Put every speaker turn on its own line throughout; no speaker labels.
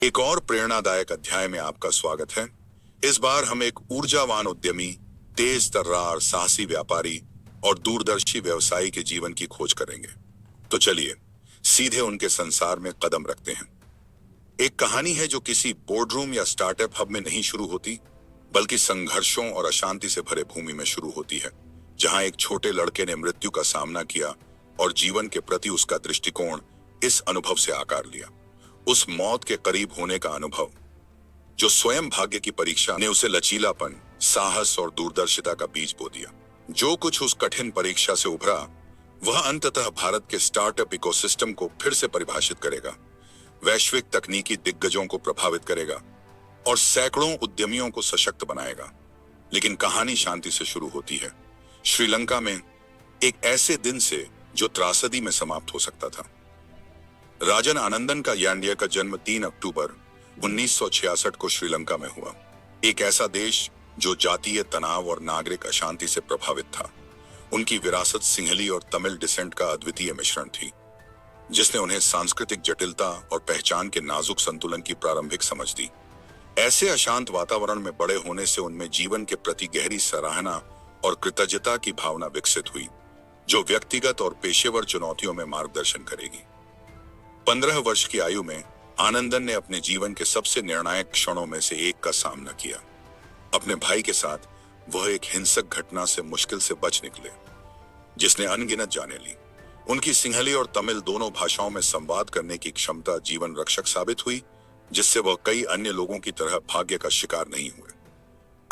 एक और प्रेरणादायक अध्याय में आपका स्वागत है। इस बार हम एक ऊर्जावान उद्यमी, तेज तर्रार साहसी व्यापारी और दूरदर्शी व्यवसायी के जीवन की खोज करेंगे। तो चलिए सीधे उनके संसार में कदम रखते हैं। एक कहानी है जो किसी बोर्डरूम या स्टार्टअप हब में नहीं शुरू होती, बल्कि संघर्षों और अशांति से भरे भूमि में शुरू होती है, जहां एक छोटे लड़के ने मृत्यु का सामना किया और जीवन के प्रति उसका दृष्टिकोण इस अनुभव से आकार लिया। उस मौत के करीब होने का अनुभव जो स्वयं भाग्य की परीक्षा ने उसे लचीलापन, साहस और दूरदर्शिता का बीज बो दिया। जो कुछ उस कठिन परीक्षा से उभरा, वह अंततः भारत के स्टार्टअप इकोसिस्टम को फिर से परिभाषित करेगा, वैश्विक तकनीकी दिग्गजों को प्रभावित करेगा और सैकड़ों उद्यमियों को सशक्त बनाएगा। लेकिन कहानी शांति से शुरू होती है, श्रीलंका में, एक ऐसे दिन से जो त्रासदी में समाप्त हो सकता था। राजन आनंदन का यांडिया का जन्म 3 अक्टूबर 1966 को श्रीलंका में हुआ। एक ऐसा देश जो जातीय तनाव और नागरिक अशांति से प्रभावित था। उनकी विरासत सिंहली और तमिल डिसेंट का अद्वितीय मिश्रण थी, जिसने उन्हें सांस्कृतिक जटिलता और पहचान के नाजुक संतुलन की प्रारंभिक समझ दी। ऐसे अशांत वातावरण में बड़े होने से उनमें जीवन के प्रति गहरी सराहना और कृतज्ञता की भावना विकसित हुई, जो व्यक्तिगत और पेशेवर चुनौतियों में मार्गदर्शन करेगी। 15 वर्ष की आयु में आनंदन ने अपने जीवन के सबसे निर्णायक क्षणों में से एक का सामना किया। अपने भाई के साथ वह एक हिंसक घटना से मुश्किल से बच निकले, जिसने अनगिनत जानें ली। उनकी सिंहली और तमिल दोनों भाषाओं में संवाद करने की क्षमता जीवन रक्षक साबित हुई, जिससे वह कई अन्य लोगों की तरह भाग्य का शिकार नहीं हुए।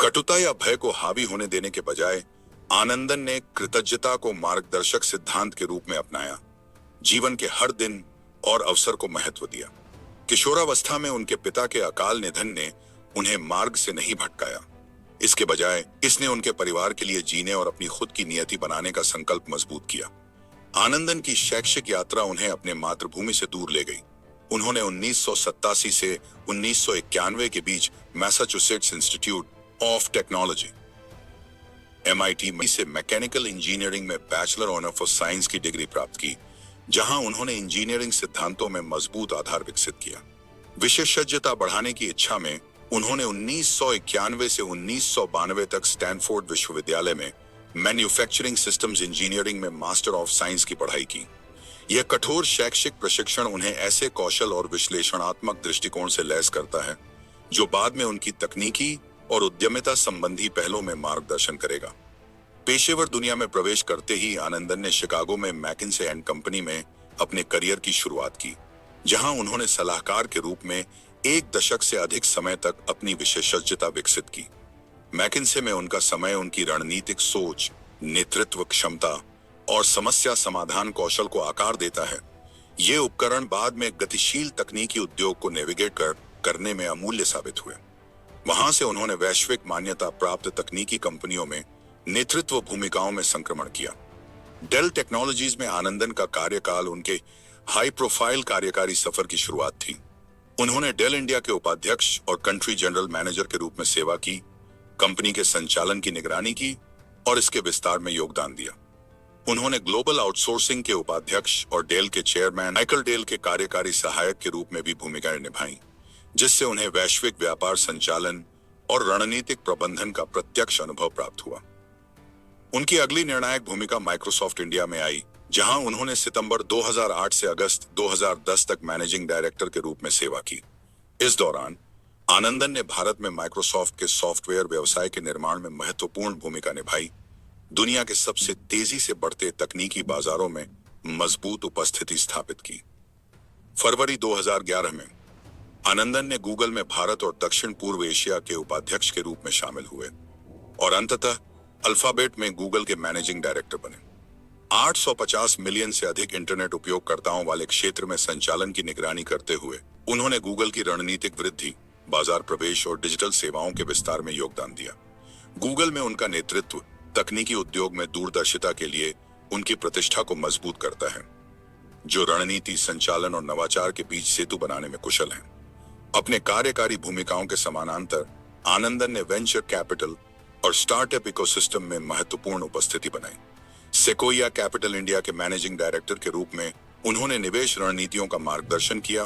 कटुता या भय को हावी होने देने के बजाय आनंदन ने कृतज्ञता को मार्गदर्शक सिद्धांत के रूप में अपनाया। जीवन के हर दिन और अवसर को महत्व दिया। किशोरावस्था में उनके पिता के अकाल निधन ने उन्हें मार्ग से नहीं भटकाया। इसके बजाय इसने उनके परिवार के लिए जीने और अपनी खुद की नियति बनाने का संकल्प मजबूत किया। आनंदन की शैक्षिक यात्रा उन्हें अपने मातृभूमि से दूर ले गई। उन्होंने 1987 से 1991 के बीच Massachusetts Institute of Technology MIT से मैकेनिकल इंजीनियरिंग में बैचलर ऑफ साइंस की डिग्री प्राप्त की, जहां उन्होंने इंजीनियरिंग सिद्धांतों में मजबूत आधार विकसित किया। विशेषज्ञता बढ़ाने की इच्छा में उन्होंने 1991 से 1992 तक स्टैनफोर्ड विश्वविद्यालय में मैन्युफैक्चरिंग सिस्टम्स इंजीनियरिंग में मास्टर ऑफ साइंस की पढ़ाई की। यह कठोर शैक्षिक प्रशिक्षण उन्हें ऐसे कौशल और विश्लेषणात्मक दृष्टिकोण से लैस करता है, जो बाद में उनकी तकनीकी और उद्यमिता संबंधी पहलों में मार्गदर्शन करेगा। पेशेवर दुनिया में प्रवेश करते ही आनंदन ने शिकागो में मैकिन्से एंड कंपनी में अपने करियर की शुरुआत की, जहां उन्होंने सलाहकार के रूप में 1 दशक से अधिक समय तक अपनी विशेषज्ञता विकसित की। मैकिन्से में उनका समय उनकी रणनीतिक सोच, नेतृत्व क्षमता और समस्या समाधान कौशल को आकार देता है। ये उपकरण बाद में गतिशील तकनीकी उद्योग को नेविगेट करने में अमूल्य साबित हुए। वहां से उन्होंने वैश्विक मान्यता प्राप्त तकनीकी कंपनियों में नेतृत्व भूमिकाओं में संक्रमण किया। डेल टेक्नोलॉजीज में आनंदन का कार्यकाल उनके हाई प्रोफाइल कार्यकारी सफर की शुरुआत थी। उन्होंने डेल इंडिया के उपाध्यक्ष और कंट्री जनरल मैनेजर के रूप में सेवा की, कंपनी के संचालन की निगरानी की और इसके विस्तार में योगदान दिया। उन्होंने ग्लोबल आउटसोर्सिंग के उपाध्यक्ष और डेल के चेयरमैन माइकल डेल के कार्यकारी सहायक के रूप में भी भूमिकाएं निभाई, जिससे उन्हें वैश्विक व्यापार संचालन और रणनीतिक प्रबंधन का प्रत्यक्ष अनुभव प्राप्त हुआ। उनकी अगली निर्णायक भूमिका माइक्रोसॉफ्ट इंडिया में आई, जहां उन्होंने सितंबर 2008 से अगस्त 2010 तक मैनेजिंग डायरेक्टर के रूप में सेवा की। इस दौरान आनंदन ने भारत में माइक्रोसॉफ्ट के सॉफ्टवेयर व्यवसाय के निर्माण में महत्वपूर्ण भूमिका निभाई, दुनिया के सबसे तेजी से बढ़ते तकनीकी बाजारों में मजबूत उपस्थिति स्थापित की। फरवरी 2011 में आनंदन ने गूगल में भारत और दक्षिण पूर्व एशिया के उपाध्यक्ष के रूप में शामिल हुए और अंततः अल्फाबेट में गूगल के मैनेजिंग डायरेक्टर बने। 850 मिलियन से अधिक इंटरनेट उपयोगकर्ताओं वाले क्षेत्र में संचालन की निगरानी करते हुए उन्होंने गूगल की रणनीतिक वृद्धि, बाजार प्रवेश और डिजिटल सेवाओं के विस्तार में योगदान दिया। गूगल में उनका नेतृत्व तकनीकी उद्योग में दूरदर्शिता के लिए उनकी प्रतिष्ठा को मजबूत करता है, जो रणनीति, संचालन और नवाचार के बीच सेतु बनाने में कुशल हैं। अपने कार्यकारी भूमिकाओं के समानांतर आनंदन ने वेंचर कैपिटल और स्टार्टअप इकोसिस्टम में महत्वपूर्ण उपस्थिति बनाई। सेकोया कैपिटल इंडिया के मैनेजिंग डायरेक्टर के रूप में उन्होंने निवेश रणनीतियों का मार्गदर्शन किया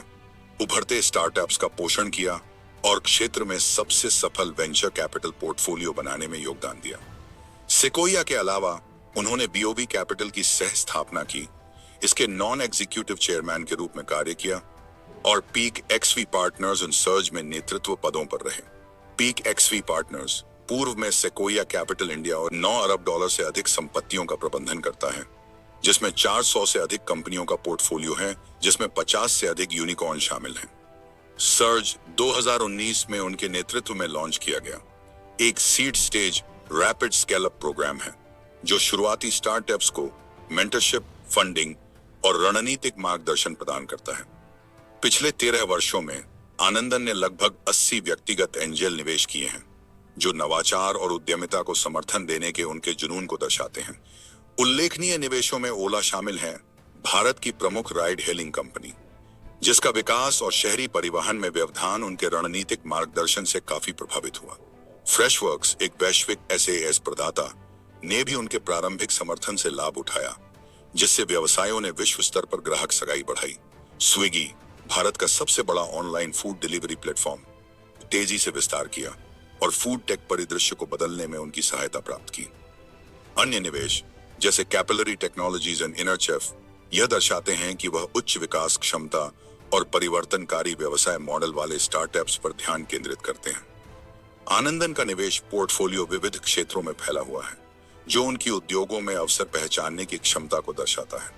उभरते स्टार्टअप्स का पोषण किया और क्षेत्र में सबसे सफल वेंचर कैपिटल पोर्टफोलियो बनाने में योगदान दिया। सेकोया के अलावा उन्होंने बीओबी कैपिटल की सह स्थापना की, इसके नॉन एग्जीक्यूटिव चेयरमैन के रूप में कार्य किया और peak XV partners and surge में नेतृत्व पदों पर रहे। पीक एक्सवी पार्टनर्स पूर्व में सेकोया कैपिटल इंडिया और 9 अरब डॉलर से अधिक संपत्तियों का प्रबंधन करता है, जिसमें 400 से अधिक कंपनियों का पोर्टफोलियो है, जिसमें 50 से अधिक यूनिकॉर्न शामिल हैं। सर्ज 2019 में उनके नेतृत्व में लॉन्च किया गया एक seed stage rapid scale up programme है, जो शुरुआती स्टार्टअप्स को मेंटरशिप, फंडिंग और रणनीतिक मार्गदर्शन प्रदान करता है। पिछले 13 वर्षों में आनंदन ने लगभग 80 व्यक्तिगत एंजल निवेश किए हैं, जो नवाचार और उद्यमिता को समर्थन देने के उनके जुनून को दर्शाते हैं। उल्लेखनीय निवेशों में ओला शामिल है, भारत की प्रमुख राइड हेलिंग कंपनी, जिसका विकास और शहरी परिवहन में व्यवधान उनके रणनीतिक मार्गदर्शन से काफी प्रभावित हुआ। फ्रेशवर्क्स, एक वैश्विक एसएएस प्रदाता, ने भी उनके प्रारंभिक समर्थन से लाभ उठाया, जिससे व्यवसायों ने विश्व स्तर पर ग्राहक सगाई बढ़ाई। स्विगी, भारत का सबसे बड़ा ऑनलाइन फूड डिलीवरी प्लेटफॉर्म, तेजी से विस्तार किया और फूड टेक परिदृश्य को बदलने में उनकी सहायता प्राप्त की। अन्य निवेश जैसे कैपिलरी टेक्नोलॉजीज एंड इनरचेफ यह दर्शाते हैं कि वह उच्च विकास क्षमता और परिवर्तनकारी व्यवसाय मॉडल वाले स्टार्टअप्स पर ध्यान केंद्रित करते हैं। आनंदन का निवेश पोर्टफोलियो विविध क्षेत्रों में फैला हुआ है, जो उनकी उद्योगों में अवसर पहचानने की क्षमता को दर्शाता है।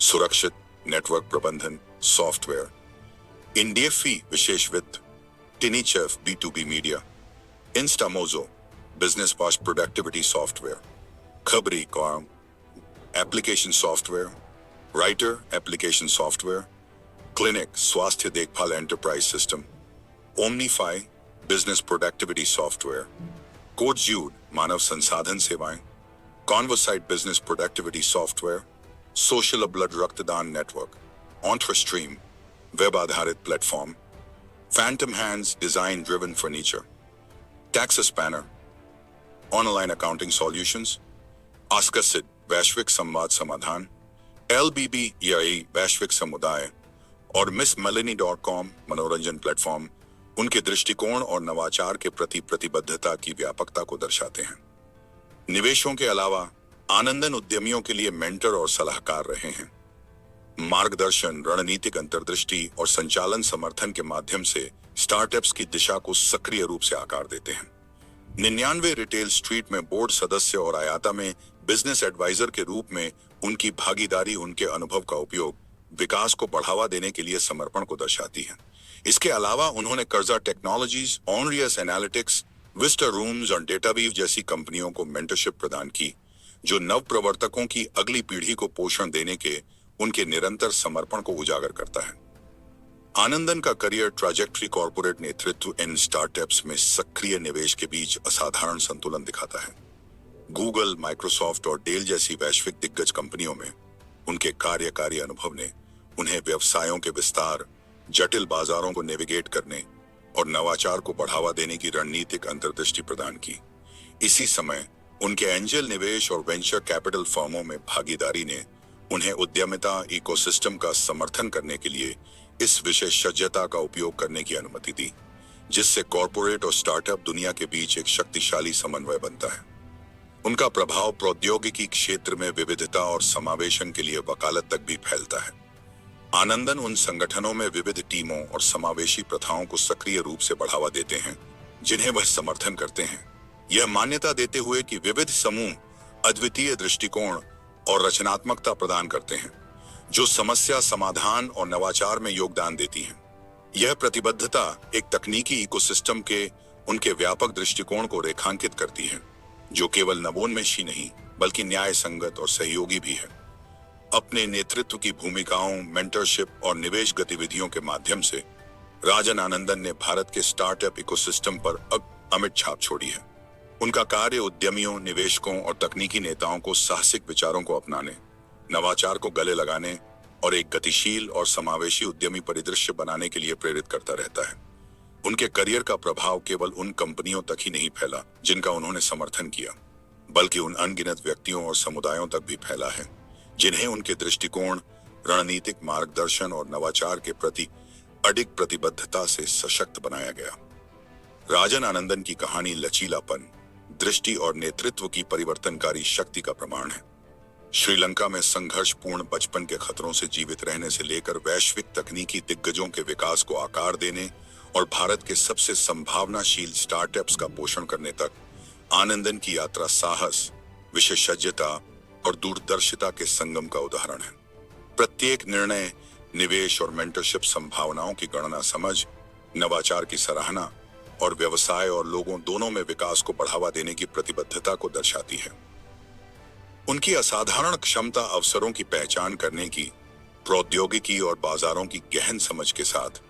सुरक्षित नेटवर्क प्रबंधन सॉफ्टवेयर, इंडियफी विशेष वित्त, टिनीचेफ B2B मीडिया, इंस्टामोजो बिजनेस पास productivity software, Khabri com application software, writer application software, clinic स्वास्थ्य देखभाल enterprise system, Omnify business productivity software, कोडज्यूड मानव संसाधन सेवाएं, Conversight business productivity software, social blood रक्तदान नेटवर्क, ऑन्ट्रस्ट्रीम वेब आधारित platform, Phantom Hands design driven furniture, Tax Spanner, online accounting solutions, आस्कसिड वैश्विक संवाद समाधान, LBBEI वैश्विक समुदाय और MissMelanie.com मनोरंजन प्लेटफॉर्म उनके दृष्टिकोण और नवाचार के प्रति प्रतिबद्धता की व्यापकता को दर्शाते हैं। निवेशों के अलावा आनंदन उद्यमियों के लिए मेंटर और सलाहकार रहे हैं। मार्गदर्शन, रणनीतिक अंतर्दृष्टि और संचालन समर्थन के माध्यम से स्टार्टअप्स की दिशा को सक्रिय रूप से आकार देते हैं। 99 रिटेल स्ट्रीट में बोर्ड सदस्य और आयाता में बिजनेस एडवाइजर के रूप में उनकी भागीदारी उनके अनुभव का उपयोग विकास को बढ़ावा देने के लिए समर्पण को दर्शाती है। इसके अलावा उन्होंने कर्जा टेक्नोलॉजीज, ऑनरियस एनालिटिक्स, विस्टर रूम्स और डेटावीव जैसी कंपनियों को मेंटरशिप प्रदान की, जो नव प्रवर्तकों की अगली पीढ़ी को पोषण देने के उनके निरंतर समर्पण को उजागर करता है। आनंदन का करियर ट्रैजेक्टरी कॉर्पोरेट नेतृत्व इन स्टार्टअप्स में सक्रिय निवेश के बीच असाधारण संतुलन दिखाता है। गूगल, माइक्रोसॉफ्ट और डेल जैसी वैश्विक दिग्गज कंपनियों में उनके कार्यकारी अनुभव ने उन्हें व्यवसायों के विस्तार, जटिल बाजारों को नेविगेट करने और नवाचार को बढ़ावा देने की रणनीतिक अंतर्दृष्टि प्रदान की। इसी समय उनके एंजल निवेश और वेंचर कैपिटल फर्मों में भागीदारी ने उन्हें उद्यमिता इकोसिस्टम का समर्थन करने के लिए इस विशेषज्ञता का उपयोग करने की अनुमति दी, जिससे कॉर्पोरेट और स्टार्टअप दुनिया के बीच एक शक्तिशाली समन्वय बनता है। उनका प्रभाव प्रौद्योगिकी क्षेत्र में विविधता और समावेशन के लिए वकालत तक भी फैलता है। आनंदन उन संगठनों में विविध टीमों और समावेशी प्रथाओं को सक्रिय रूप से बढ़ावा देते हैं जिन्हें वह समर्थन करते हैं, यह मान्यता देते हुए कि विविध समूह अद्वितीय दृष्टिकोण और रचनात्मकता प्रदान करते हैं, जो समस्या समाधान और नवाचार में योगदान देती हैं। यह प्रतिबद्धता एक तकनीकी इकोसिस्टम के उनके व्यापक दृष्टिकोण को रेखांकित करती है, जो केवल नवोन्मेषी नहीं बल्कि न्याय संगत और सहयोगी भी है। अपने नेतृत्व की भूमिकाओं, मेंटरशिप और निवेश गतिविधियों के माध्यम से राजन आनंदन ने भारत के स्टार्टअप इकोसिस्टम पर अमिट छाप छोड़ी है। उनका कार्य उद्यमियों, निवेशकों और तकनीकी नेताओं को साहसिक विचारों को अपनाने, नवाचार को गले लगाने और एक गतिशील और समावेशी उद्यमी परिदृश्य बनाने के लिए प्रेरित करता रहता है। उनके करियर का प्रभाव केवल उन कंपनियों तक ही नहीं फैला जिनका उन्होंने समर्थन किया, बल्कि उन अनगिनत व्यक्तियों और समुदायों तक भी फैला है जिन्हें उनके दृष्टिकोण, रणनीतिक मार्गदर्शन और नवाचार के प्रति अडिग प्रतिबद्धता से सशक्त बनाया गया। राजन आनंदन की कहानी लचीलापन, दृष्टि और नेतृत्व की परिवर्तनकारी शक्ति का प्रमाण है। श्रीलंका में संघर्षपूर्ण बचपन के खतरों से जीवित रहने से लेकर वैश्विक तकनीकी दिग्गजों के विकास को आकार देने और भारत के सबसे संभावनाशील स्टार्टअप्स का पोषण करने तक आनंदन की यात्रा साहस, विशेषज्ञता और दूरदर्शिता के संगम का उदाहरण है। प्रत्येक निर्णय, निवेश और मेंटरशिप संभावनाओं की गणना समझ, नवाचार की सराहना और व्यवसाय और लोगों दोनों में विकास को बढ़ावा देने की प्रतिबद्धता को दर्शाती है। उनकी असाधारण क्षमता अवसरों की पहचान करने की, प्रौद्योगिकी और बाजारों की गहन समझ के साथ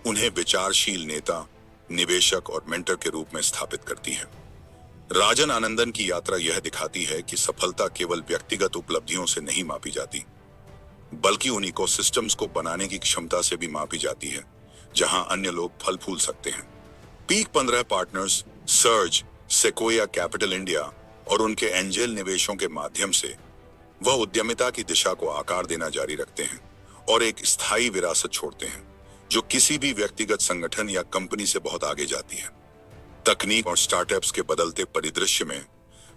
उन्हें विचारशील नेता, निवेशक और मेंटर के रूप में स्थापित करती है। राजन आनंदन की यात्रा यह दिखाती है कि सफलता केवल व्यक्तिगत उपलब्धियों से नहीं मापी जाती, बल्कि उन इकोसिस्टम्स को बनाने की क्षमता से भी मापी जाती है जहां अन्य लोग फल फूल सकते हैं। Peak 15 partners, Surge, Sequoia Capital India और उनके एंजेल निवेशों के माध्यम से वह उद्यमिता की दिशा को आकार देना जारी रखते हैं और एक स्थायी विरासत छोड़ते हैं जो किसी भी व्यक्तिगत संगठन या कंपनी से बहुत आगे जाती है। तकनीक और स्टार्टअप्स के बदलते परिदृश्य में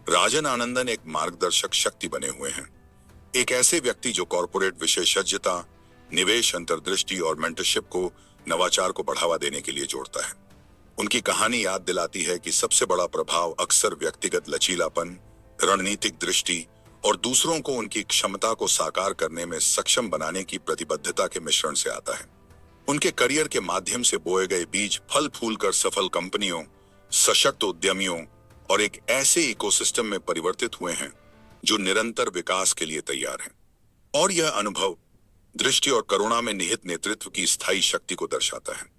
राजन आनंदन एक मार्गदर्शक शक्ति बने हुए हैं। एक ऐसे व्यक्ति जो कॉर्पोरेट विशेषज्ञता, निवेश अंतर्दृष्टि और मेंटरशिप को नवाचार को बढ़ावा देने के लिए जोड़ता है। उनकी कहानी याद दिलाती है कि सबसे बड़ा प्रभाव अक्सर व्यक्तिगत लचीलापन, रणनीतिक दृष्टि और दूसरों को उनकी क्षमता को साकार करने में सक्षम बनाने की प्रतिबद्धता के मिश्रण से आता है। उनके करियर के माध्यम से बोए गए बीज फल फूल कर सफल कंपनियों, सशक्त उद्यमियों और एक ऐसे इकोसिस्टम में परिवर्तित हुए हैं जो निरंतर विकास के लिए तैयार हैं। और यह अनुभव, दृष्टि और करुणा में निहित नेतृत्व की स्थायी शक्ति को दर्शाता है।